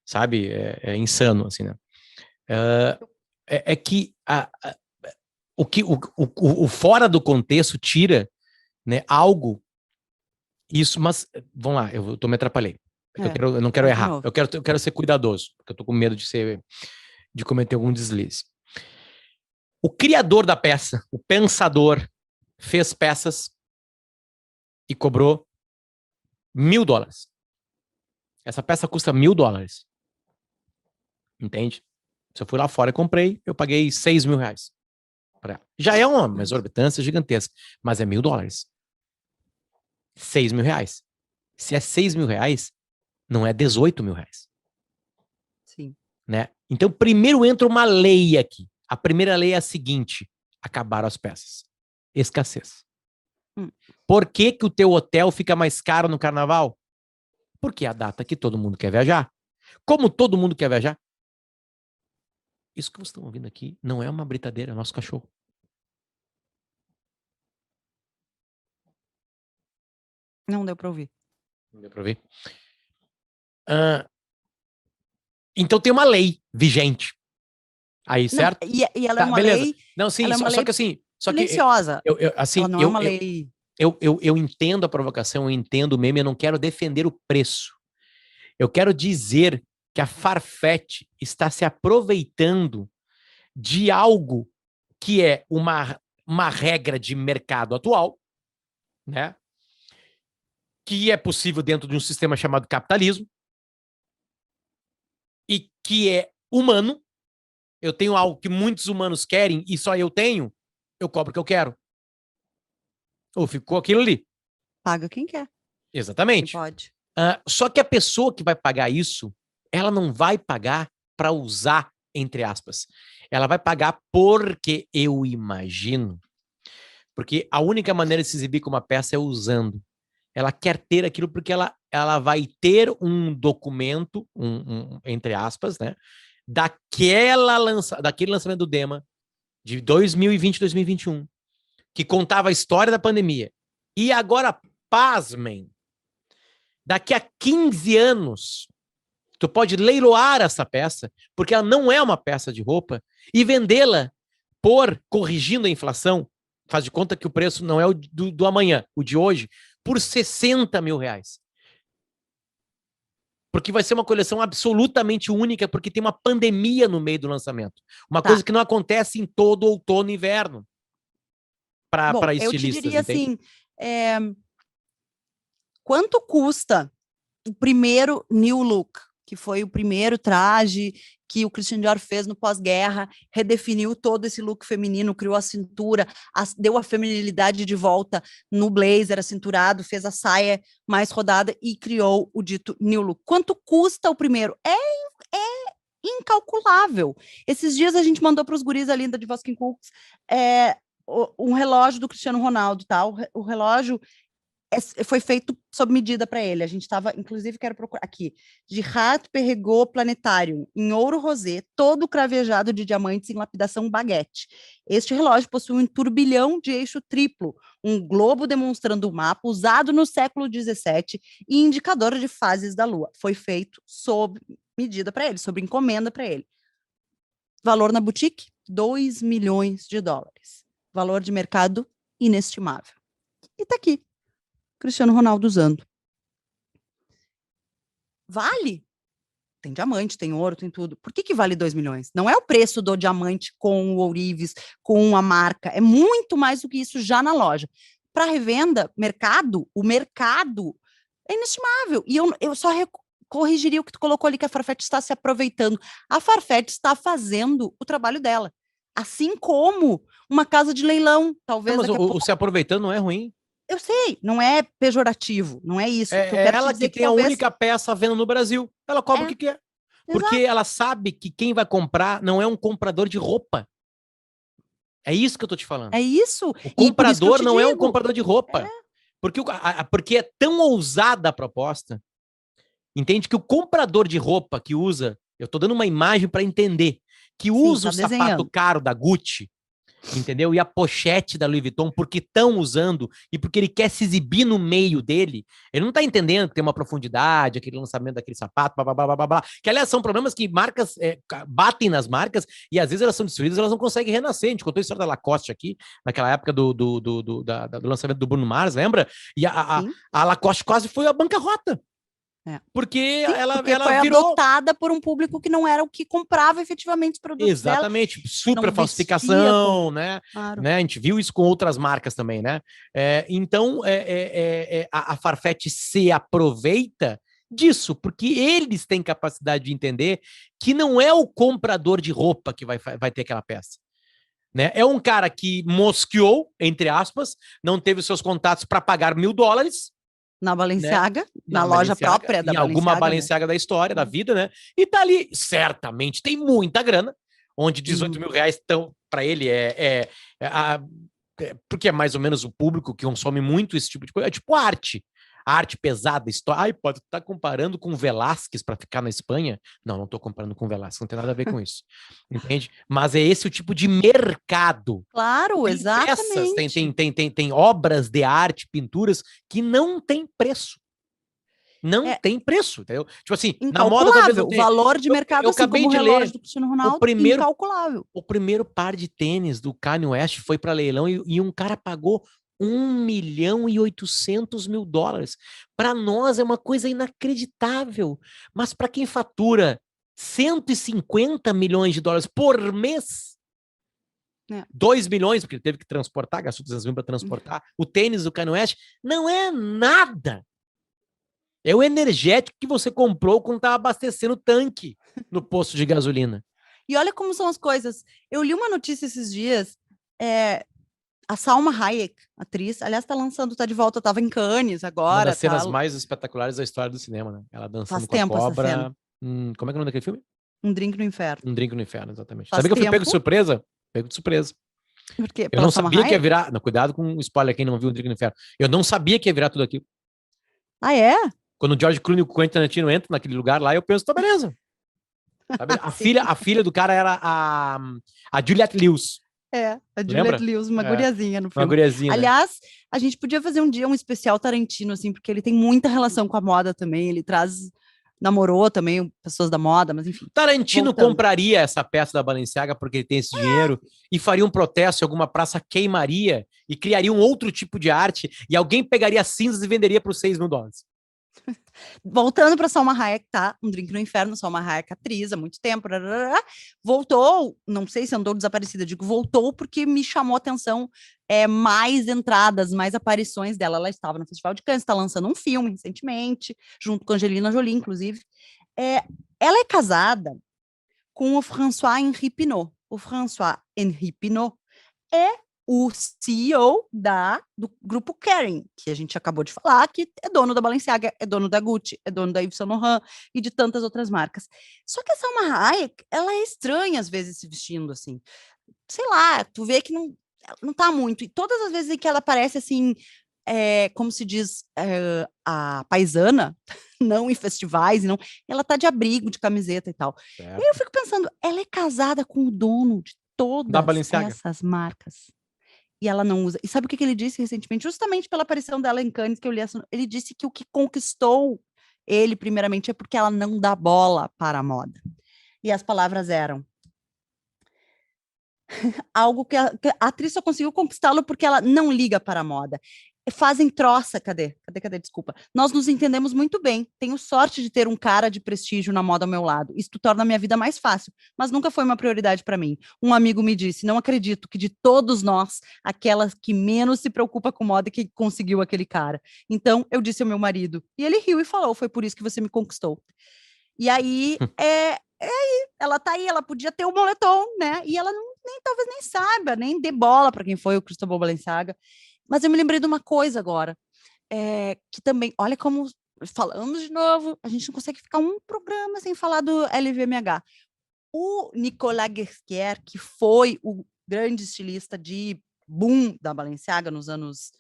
sabe, é insano, assim, né? Que o fora do contexto tira, né, algo Isso, mas vamos lá, eu me atrapalhei. Eu não quero errar, eu quero ser cuidadoso, porque eu tô com medo de cometer algum deslize. O criador da peça, o pensador, fez peças e cobrou $1.000. Essa peça custa $1.000. Entende? Se eu fui lá fora e comprei, eu paguei R$6.000 para ela. Já é uma exorbitância gigantesca, mas é $1.000. R$6.000. Se é R$6.000, não é R$18.000. Sim. Né? Então, primeiro entra uma lei aqui. A primeira lei é a seguinte: acabaram as peças. Escassez. Por que o teu hotel fica mais caro no carnaval? Porque é a data que todo mundo quer viajar. Como todo mundo quer viajar, isso que vocês estão ouvindo aqui não é uma britadeira, é nosso cachorro. Não deu para ouvir. Não deu para ouvir? Então tem uma lei vigente. Aí, certo? Não, e ela é uma beleza. lei. Não, sim, ela é uma só lei que assim. silenciosa. Assim, ela não é uma lei. Eu entendo a provocação, eu entendo o meme, eu não quero defender o preço. Eu quero dizer que a Farfetch está se aproveitando de algo que é uma regra de mercado atual, né? Que é possível dentro de um sistema chamado capitalismo e que é humano. Eu tenho algo que muitos humanos querem e só eu tenho, eu cobro o que eu quero. Ou ficou aquilo ali. Paga quem quer. Exatamente. Quem pode. Só que a pessoa que vai pagar isso, ela não vai pagar para usar, entre aspas. Ela vai pagar porque eu imagino. Porque a única maneira de se exibir com uma peça é usando. Ela quer ter aquilo porque ela vai ter um documento, entre aspas, né? Daquele lançamento do Dema de 2020, 2021, que contava a história da pandemia. E agora, pasmem, daqui a 15 anos, tu pode leiloar essa peça, porque ela não é uma peça de roupa, e vendê-la corrigindo a inflação, faz de conta que o preço não é o do amanhã, o de hoje, por R$60.000. Porque vai ser uma coleção absolutamente única, porque tem uma pandemia no meio do lançamento. Uma coisa que não acontece em todo outono e inverno. Para estilistas, eu te diria entende? assim, quanto custa o primeiro New Look, que foi o primeiro traje que o Christian Dior fez no pós-guerra, redefiniu todo esse look feminino, criou a cintura, deu a feminilidade de volta no blazer acinturado, fez a saia mais rodada e criou o dito New Look. Quanto custa o primeiro? É incalculável. Esses dias a gente mandou para os guris ali da Voskin Cooks um relógio do Cristiano Ronaldo, tá? O relógio foi feito sob medida para ele. A gente estava, inclusive, quero procurar aqui, de Rato Perregaux Planetário, em ouro rosé, todo cravejado de diamantes em lapidação baguete. Este relógio possui um turbilhão de eixo triplo, um globo demonstrando o mapa, usado no século XVII, e indicador de fases da Lua. Foi feito sob medida para ele, sob encomenda para ele. Valor na boutique, $2 milhões. Valor de mercado, inestimável. E tá aqui. Cristiano Ronaldo usando. Vale? Tem diamante, tem ouro, tem tudo. Por que vale 2 milhões? Não é o preço do diamante com o ourives, com a marca. É muito mais do que isso já na loja. Para revenda, o mercado é inestimável. E eu só corrigiria o que tu colocou ali, que a Farfetch está se aproveitando. A Farfetch está fazendo o trabalho dela. Assim como uma casa de leilão, talvez. Mas o se aproveitando não é ruim. Eu sei, não é pejorativo, não é isso. É, que eu quero ela dizer que tem talvez... a única peça vendo no Brasil. Ela cobra o que quer. Porque ela sabe que quem vai comprar não é um comprador de roupa. É isso que eu tô te falando. É isso. O comprador não é um comprador de roupa. Porque é tão ousada a proposta. Entende que o comprador de roupa que usa, eu tô dando uma imagem para entender, que usa o sapato caro da Gucci, entendeu? E a pochete da Louis Vuitton, porque estão usando e porque ele quer se exibir no meio dele. Ele não tá entendendo que tem uma profundidade, aquele lançamento daquele sapato, blá, blá, blá, blá, blá. Que, aliás, são problemas que marcas batem nas marcas e às vezes elas são destruídas, elas não conseguem renascer. A gente contou a história da Lacoste aqui, naquela época do lançamento do Bruno Mars, lembra? E a Lacoste quase foi a bancarrota. Porque Sim, ela foi virou adotada por um público que não era o que comprava efetivamente os produtos exatamente, dela, super não falsificação, vestia né? claro. A gente viu isso com outras marcas também, né? Então, a Farfetch se aproveita disso, porque eles têm capacidade de entender que não é o comprador de roupa que vai ter aquela peça. Né? É um cara que mosqueou, entre aspas, não teve os seus contatos para pagar $1.000, na Balenciaga, né? na loja própria da em alguma Balenciaga, Balenciaga da história, da vida, né? E tá ali, certamente, tem muita grana, onde 18 mil reais estão para ele porque é mais ou menos o público que consome muito esse tipo de coisa, é tipo arte. A arte pesada, história. Ai, pode estar comparando com Velázquez para ficar na Espanha? Não, não estou comparando com Velázquez, não tem nada a ver com isso. Entende? Mas é esse o tipo de mercado. Claro, Tem peças, tem obras de arte, pinturas que não tem preço. Não tem preço, entendeu? Tipo assim, na moda talvez não incalculável. O tenha. valor de mercado, Eu assim acabei como o de relógio ler do Cristiano Ronaldo, incalculável. o primeiro par de tênis do Kanye West foi para leilão e um cara pagou $1.800.000. Para nós é uma coisa inacreditável, mas para quem fatura $150 milhões por mês, 2 milhões, porque ele teve que transportar, gastou 200 mil para transportar, o tênis do Kanye West não é nada. É o energético que você comprou quando estava abastecendo o tanque no posto de gasolina. E olha como são as coisas. Eu li uma notícia esses dias, a Salma Hayek, atriz, aliás, tá de volta, tava em Cannes agora. Uma das cenas mais espetaculares da história do cinema, né? Ela dançando com a cobra. Como é que é o nome daquele filme? Um Drink no Inferno. Um Drink no Inferno, exatamente. Sabia que eu fui pego de surpresa? Pego de surpresa. Por quê? Eu não sabia que ia virar... Não, cuidado com o spoiler, quem não viu o Drink no Inferno. Eu não sabia que ia virar tudo aquilo. Ah, é? Quando o George Clooney e o Quentin Tarantino entram naquele lugar lá, eu penso, tá beleza. Sabe? A filha do cara era a Juliette Lewis. A Juliette Lewis, uma guriazinha no filme. Uma guriazinha, aliás, né? A gente podia fazer um dia um especial Tarantino, assim, porque ele tem muita relação com a moda também, ele namorou também pessoas da moda, mas enfim. Tarantino compraria essa peça da Balenciaga porque ele tem esse dinheiro e faria um protesto em alguma praça, queimaria e criaria um outro tipo de arte e alguém pegaria as cinzas e venderia por $6.000. Voltando para Salma Hayek, tá? Um Drink no Inferno, Salma Hayek, atriz há muito tempo, voltou, não sei se andou desaparecida, digo voltou porque me chamou a atenção mais entradas, mais aparições dela. Ela estava no Festival de Cannes, está lançando um filme recentemente, junto com Angelina Jolie, inclusive. Ela é casada com o François-Henri Pinault. O François-Henri Pinault é o CEO do grupo Kering, que a gente acabou de falar, que é dono da Balenciaga, é dono da Gucci, é dono da Yves Saint Laurent e de tantas outras marcas. Só que a Salma Hayek, ela é estranha às vezes se vestindo assim. Sei lá, tu vê que não tá muito. E todas as vezes que ela aparece assim, como se diz, a paisana, não em festivais, não, ela tá de abrigo, de camiseta e tal. Certo. E aí eu fico pensando, ela é casada com o dono de todas essas marcas. E ela não usa. E sabe o que ele disse recentemente? Justamente pela aparição dela em Cannes, que eu li ele disse que o que conquistou ele, primeiramente, é porque ela não dá bola para a moda. E as palavras eram algo que a atriz só conseguiu conquistá-lo porque ela não liga para a moda. Fazem troça, cadê? Desculpa. Nós nos entendemos muito bem. Tenho sorte de ter um cara de prestígio na moda ao meu lado. Isso torna a minha vida mais fácil, mas nunca foi uma prioridade para mim. Um amigo me disse, não acredito que de todos nós, aquela que menos se preocupa com moda que conseguiu aquele cara. Então, eu disse ao meu marido, e ele riu e falou, foi por isso que você me conquistou. E aí, ela tá aí, ela podia ter o moletom, né? E ela talvez nem saiba, nem dê bola para quem foi o Cristóbal Balenciaga. Mas eu me lembrei de uma coisa agora, que também, olha como, falamos de novo, a gente não consegue ficar um programa sem falar do LVMH. O Nicolas Ghesquière, que foi o grande estilista de boom da Balenciaga nos anos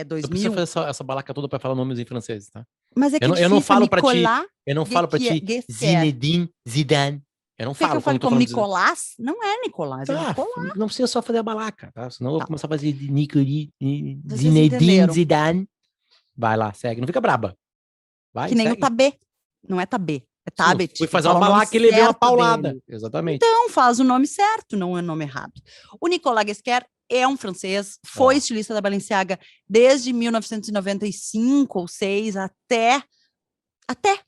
2000. Eu preciso fazer essa balaca toda para falar nomes em francês, tá? Mas é que eu não falo para ti, Zinedine Zidane. Eu não Quer que falo eu fale quando tô como falando Nicolás? Não é Nicolás, é Tá, Nicolás. não precisa só fazer a balaca, tá? Senão eu vou Tá, começar a fazer de vocês Zinedine entenderam. Zidane. Vai lá, segue. Não fica braba. Vai, Que nem o segue. Tabê. Não é Tabê, é Sim, eu fui Tabet. Tem que fazer uma falar o nome balaca e levei uma certo paulada. dele. Exatamente. Então, faz o nome certo, não é o nome errado. O Nicolas Guesquer é um francês, foi Ó, estilista da Balenciaga desde 1995 ou 6 até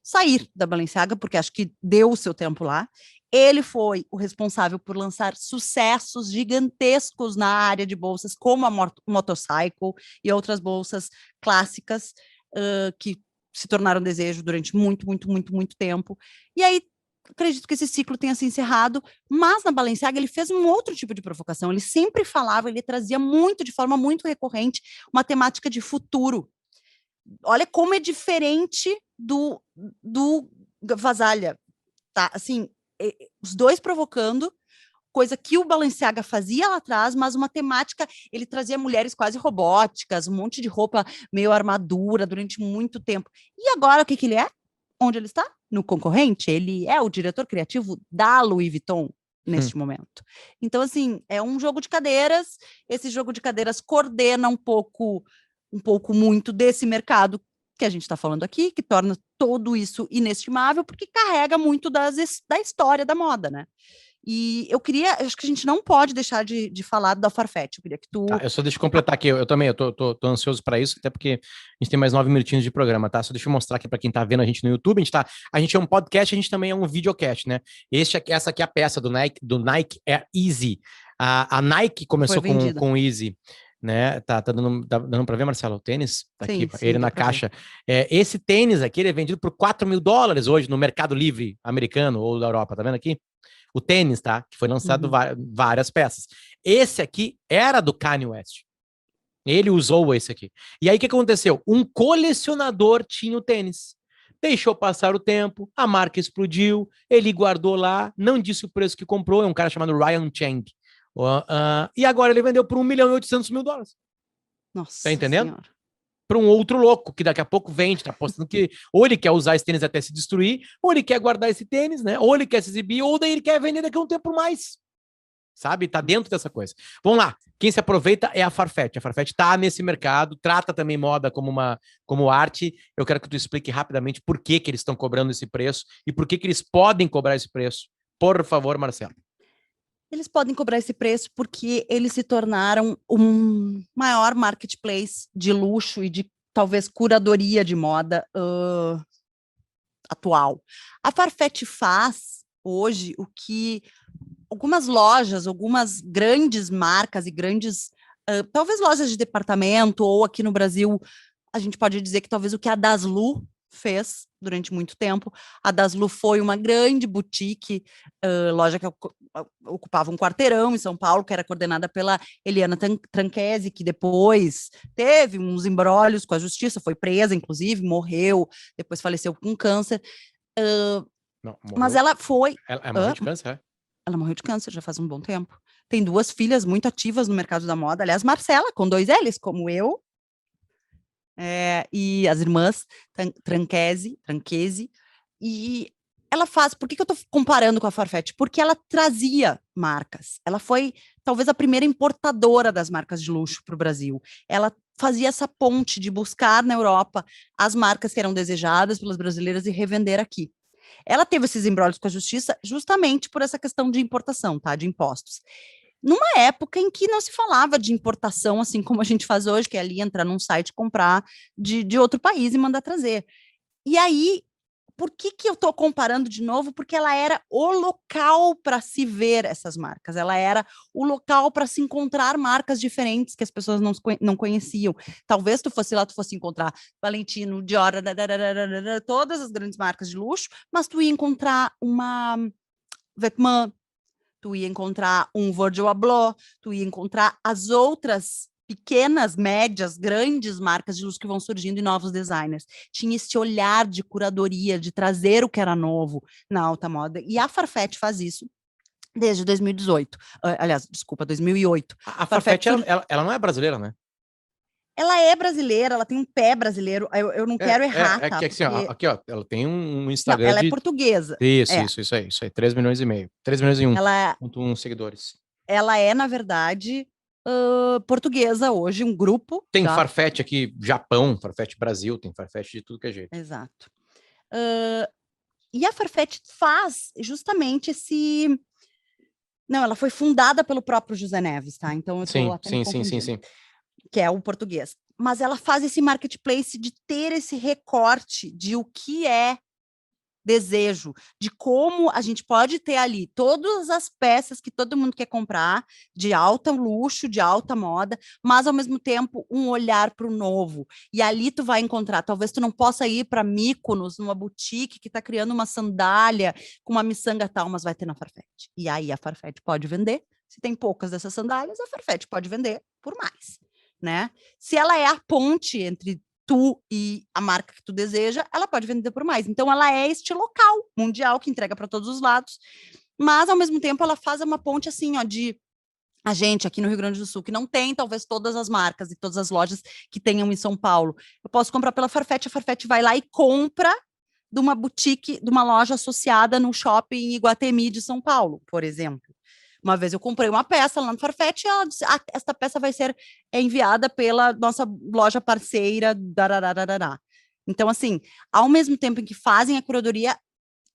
sair da Balenciaga, porque acho que deu o seu tempo lá. Ele foi o responsável por lançar sucessos gigantescos na área de bolsas, como a Motorcycle e outras bolsas clássicas, que se tornaram desejo durante muito, muito, muito, muito tempo. E aí, acredito que esse ciclo tenha se encerrado, mas na Balenciaga ele fez um outro tipo de provocação. Ele sempre falava, ele trazia muito, de forma muito recorrente, uma temática de futuro. Olha como é diferente do Vasalha, tá? Assim, os dois provocando, coisa que o Balenciaga fazia lá atrás, mas uma temática, ele trazia mulheres quase robóticas, um monte de roupa meio armadura durante muito tempo. E agora o que ele é? Onde ele está? No concorrente. Ele é o diretor criativo da Louis Vuitton neste momento. Então, assim, é um jogo de cadeiras. Esse jogo de cadeiras coordena um pouco muito desse mercado que a gente está falando aqui, que torna tudo isso inestimável, porque carrega muito da história da moda, né? E acho que a gente não pode deixar de falar da Farfetch. Eu queria que tu. tá, eu só deixa eu completar aqui. Eu também, eu tô ansioso para isso, até porque a gente tem mais 9 minutinhos de programa, tá? Só deixa eu mostrar aqui para quem tá vendo a gente no YouTube. A gente é um podcast, a gente também é um videocast, né? Essa aqui é a peça do Nike é Easy. A Nike começou com Easy, né? Tá dando para ver, Marcelo, o tênis? Tá Sim, aqui, sim, ele dá na pra ver. caixa. Esse tênis aqui, ele é vendido por $4.000 hoje no Mercado Livre americano ou da Europa, tá vendo aqui? O tênis, tá? Que foi lançado várias peças. Esse aqui era do Kanye West. Ele usou esse aqui. E aí o que aconteceu? Um colecionador tinha o tênis. Deixou passar o tempo, a marca explodiu, ele guardou lá, não disse o preço que comprou, é um cara chamado Ryan Chang. E agora ele vendeu por $1.800.000. Nossa Tá entendendo? Senhora. Para um outro louco, que daqui a pouco vende, tá postando que ou ele quer usar esse tênis até se destruir, ou ele quer guardar esse tênis, né? Ou ele quer se exibir, ou daí ele quer vender daqui a um tempo mais. Sabe? Tá dentro dessa coisa. Vamos lá. Quem se aproveita é a Farfetch. A Farfetch tá nesse mercado, trata também moda como arte. Eu quero que tu explique rapidamente por que eles estão cobrando esse preço e por que eles podem cobrar esse preço. Por favor, Marcelo. Eles podem cobrar esse preço porque eles se tornaram um maior marketplace de luxo e de talvez curadoria de moda atual. A Farfetch faz hoje o que algumas lojas, algumas grandes marcas e grandes, talvez lojas de departamento, ou aqui no Brasil, a gente pode dizer que talvez o que a Daslu fez durante muito tempo. A Daslu foi uma grande boutique, loja que ocupava um quarteirão em São Paulo, que era coordenada pela Eliana Tranchesi, que depois teve uns embrólios com a justiça, foi presa, inclusive, morreu, depois faleceu com câncer. Não, Mas ela foi... Ela morreu de câncer, é? Ela morreu de câncer já faz um bom tempo. Tem 2 filhas muito ativas no mercado da moda. Aliás, Marcela, com 2 L's, como eu, e as irmãs Tranchesi. E ela faz... Por que eu estou comparando com a Farfetch? Porque ela trazia marcas. Ela foi, talvez, a primeira importadora das marcas de luxo para o Brasil. Ela fazia essa ponte de buscar na Europa as marcas que eram desejadas pelas brasileiras e revender aqui. Ela teve esses embrólios com a justiça justamente por essa questão de importação, tá? De impostos. Numa época em que não se falava de importação, assim como a gente faz hoje, que é ali entrar num site, comprar de outro país e mandar trazer. E aí, por que eu estou comparando de novo? Porque ela era o local para se ver essas marcas, ela era o local para se encontrar marcas diferentes que as pessoas não conheciam. Talvez tu fosse lá, tu fosse encontrar Valentino, Dior, todas as grandes marcas de luxo, mas tu ia encontrar uma Vetements, tu ia encontrar um Virgil Abloh, tu ia encontrar as outras pequenas, médias, grandes marcas de luxo que vão surgindo e novos designers. Tinha esse olhar de curadoria, de trazer o que era novo na alta moda. E a Farfetch faz isso desde 2018. Aliás, desculpa, 2008. A Farfetch, ela não é brasileira, né? ela é brasileira, ela tem um pé brasileiro. Eu não quero errar, tá? Que assim, ó, Porque... aqui, ó, ela tem um Não, Instagram ela é de... portuguesa. Isso aí, 3 milhões e meio. 3 milhões e Ela, 1,1 seguidores. ela é, na verdade, portuguesa hoje, um grupo, Tem tá? Farfetch aqui, Japão, Farfetch Brasil, tem Farfetch de tudo que é jeito. Exato. E a Farfetch faz justamente esse... Não, ela foi fundada pelo próprio José Neves, tá? Então eu tô até me confundindo. Sim. Que é o português. Mas ela faz esse marketplace de ter esse recorte de o que é desejo, de como a gente pode ter ali todas as peças que todo mundo quer comprar, de alta luxo, de alta moda, mas ao mesmo tempo um olhar para o novo. E ali tu vai encontrar, talvez tu não possa ir para Mykonos, numa boutique que está criando uma sandália com uma miçanga tal, mas vai ter na Farfetch. E aí a Farfetch pode vender. Se tem poucas dessas sandálias, a Farfetch pode vender por mais, né? Se ela é a ponte entre tu e a marca que tu deseja, ela pode vender por mais. Então, ela é este local mundial que entrega para todos os lados, mas, ao mesmo tempo, ela faz uma ponte, assim, ó, de a gente aqui no Rio Grande do Sul, que não tem, talvez, todas as marcas e todas as lojas que tenham em São Paulo. Eu posso comprar pela Farfetch, a Farfetch vai lá e compra de uma boutique, de uma loja associada no shopping Iguatemi de São Paulo, por exemplo. Uma vez eu comprei uma peça lá no Farfetch e ela disse, esta peça vai ser enviada pela nossa loja parceira, darararará. Então, assim, ao mesmo tempo em que fazem a curadoria,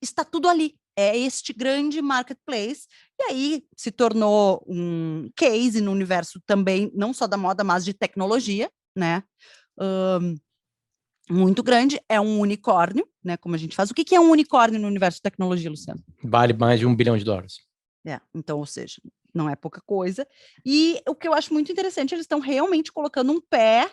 está tudo ali. É este grande marketplace, e aí se tornou um case no universo também, não só da moda, mas de tecnologia, né? Muito grande, é um unicórnio, né? Como a gente faz. O que é um unicórnio no universo de tecnologia, Luciano? Vale mais de $1 bilhão. Então, ou seja, não é pouca coisa. E o que eu acho muito interessante, eles estão realmente colocando um pé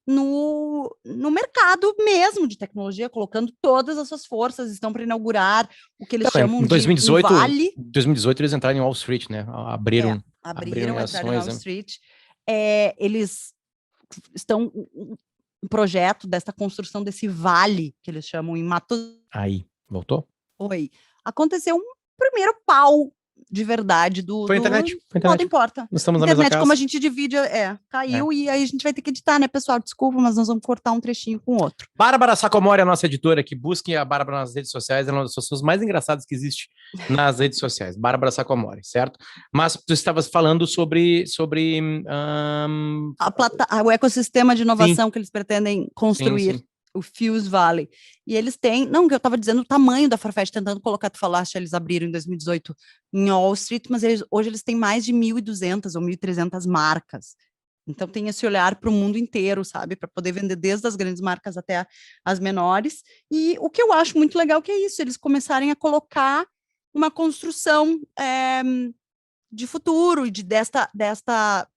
no mercado mesmo de tecnologia, colocando todas as suas forças, estão para inaugurar o que eles chamam Em 2018, de um vale. Em 2018 eles entraram em Wall Street, né? Abriram Entraram em ações, Wall Street. Eles estão um projeto dessa construção desse vale, que eles chamam em Mato... Aí, voltou? Oi. Aconteceu um primeiro pau de verdade do internet. Nada importa. Nós estamos na mesma casa. Como a gente divide, caiu e aí a gente vai ter que editar, né, pessoal? Desculpa, mas nós vamos cortar um trechinho com o outro. Bárbara Sacomori, a nossa editora, que busquem a Bárbara nas redes sociais, ela é uma das pessoas mais engraçadas que existe nas redes sociais. Bárbara Sacomori, certo? Mas tu estavas falando sobre o ecossistema de inovação que eles pretendem construir. Sim. O Fuse Valley. E eles têm, não, que eu estava dizendo o tamanho da Farfetch, tentando colocar, tu falaste, eles abriram em 2018 em Wall Street, mas hoje eles têm mais de 1.200 ou 1.300 marcas. Então tem esse olhar para o mundo inteiro, sabe? Para poder vender desde as grandes marcas até as menores. E o que eu acho muito legal que é isso, eles começarem a colocar uma construção de futuro e desta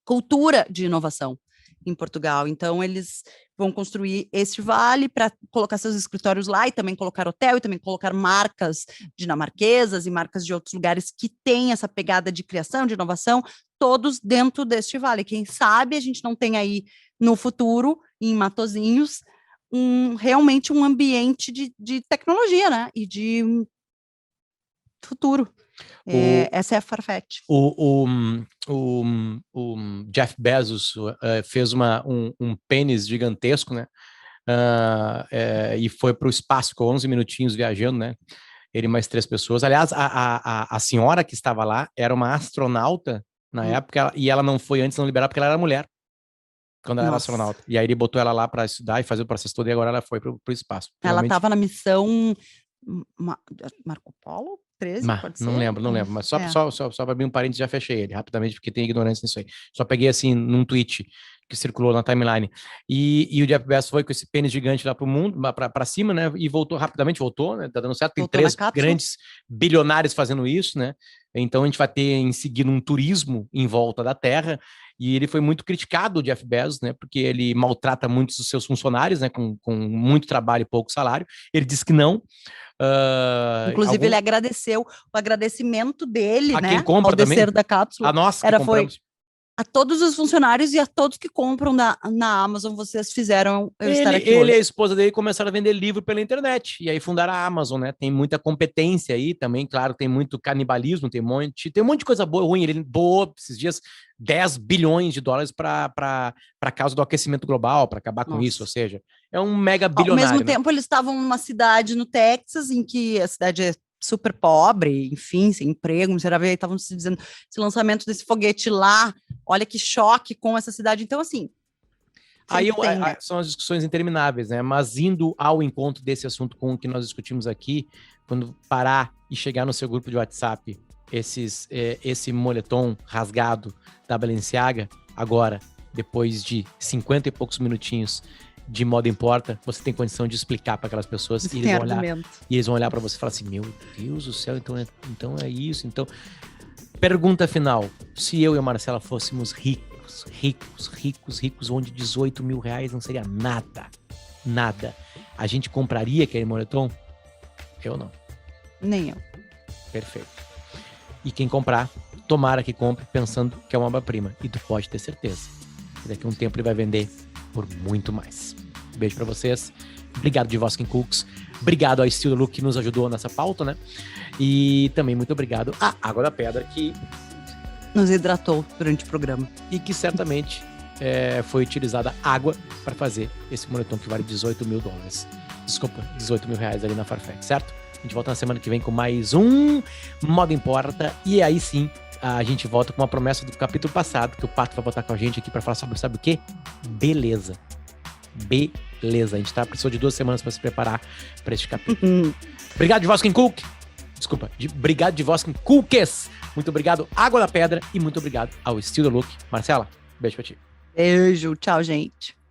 cultura de inovação em Portugal. Então, eles vão construir este vale para colocar seus escritórios lá e também colocar hotel e também colocar marcas dinamarquesas e marcas de outros lugares que têm essa pegada de criação, de inovação, todos dentro deste vale. Quem sabe a gente não tem aí no futuro, em Matosinhos, realmente um ambiente de tecnologia, né? E de futuro. Essa é a Farfetch. O Jeff Bezos fez um pênis gigantesco, né? E foi para o espaço com 11 minutinhos viajando, né? Ele mais 3 pessoas. Aliás, a senhora que estava lá era uma astronauta na época, e ela não foi antes, não liberar, porque ela era mulher, quando ela era astronauta. E aí ele botou ela lá para estudar e fazer o processo todo, e agora ela foi para o espaço. Ela estava na missão Marco Polo? 13, pode ser? Não lembro, mas só para abrir um parênteses, já fechei ele rapidamente, porque tem ignorância nisso aí. Só peguei assim, num tweet que circulou na timeline. E o Jeff Bezos foi com esse pênis gigante lá pro mundo, para cima, né? E voltou rapidamente, né? Tá dando certo. Tem 3 grandes bilionários fazendo isso, né? Então a gente vai ter em seguida um turismo em volta da Terra. E ele foi muito criticado, o Jeff Bezos, né? Porque ele maltrata muitos dos seus funcionários, né? Com muito trabalho e pouco salário. Ele disse que não. Inclusive, ele agradeceu o agradecimento dele, a né? Quem compra ao descer também? da cápsula. A nós que compramos. A todos os funcionários e a todos que compram na Amazon, vocês fizeram eu estar aqui Ele hoje. e a esposa dele começaram a vender livro pela internet, e aí fundaram a Amazon, né? Tem muita competência aí também, claro, tem muito canibalismo, tem um monte de coisa boa, ruim. Ele doou esses dias 10 bilhões de dólares para causa do aquecimento global, para acabar com isso, ou seja, é um mega bilionário. Ao mesmo tempo, eles estavam numa cidade no Texas, em que a cidade é super pobre, enfim, sem emprego, miserável, e estavam se dizendo, esse lançamento desse foguete lá, olha que choque com essa cidade. Então, assim, aí são as discussões intermináveis, né? Mas indo ao encontro desse assunto com o que nós discutimos aqui, quando parar e chegar no seu grupo de WhatsApp, esse moletom rasgado da Balenciaga, agora, depois de 50 e poucos minutinhos de Moda Importa, você tem condição de explicar para aquelas pessoas e eles vão olhar para você e falar assim, meu Deus do céu, então é isso. Então, pergunta final, se eu e a Marcela fôssemos ricos, onde 18 mil reais não seria nada, a gente compraria aquele moletom? Eu não. Nem eu. Perfeito. E quem comprar, tomara que compre pensando que é uma obra-prima. E tu pode ter certeza. Daqui a um tempo ele vai vender por muito mais. Beijo pra vocês. Obrigado de Voskin Cooks. Obrigado ao Estilo Look que nos ajudou nessa pauta, né? E também muito obrigado à Água da Pedra que nos hidratou durante o programa. E que certamente foi utilizada água para fazer esse moletom que vale 18 mil dólares. Desculpa, 18 mil reais ali na Farfetch, certo? A gente volta na semana que vem com mais um Moda Importa. E aí sim, a gente volta com uma promessa do capítulo passado, que o Pato vai voltar com a gente aqui para falar sobre, sabe o quê? Beleza. A gente precisou de 2 semanas para se preparar para este capítulo. Obrigado de Voskin Cook. Desculpa, obrigado de Voskin Cookies. Muito obrigado, Água da Pedra. E muito obrigado ao Estilo Look. Marcela, beijo pra ti. Beijo, tchau, gente.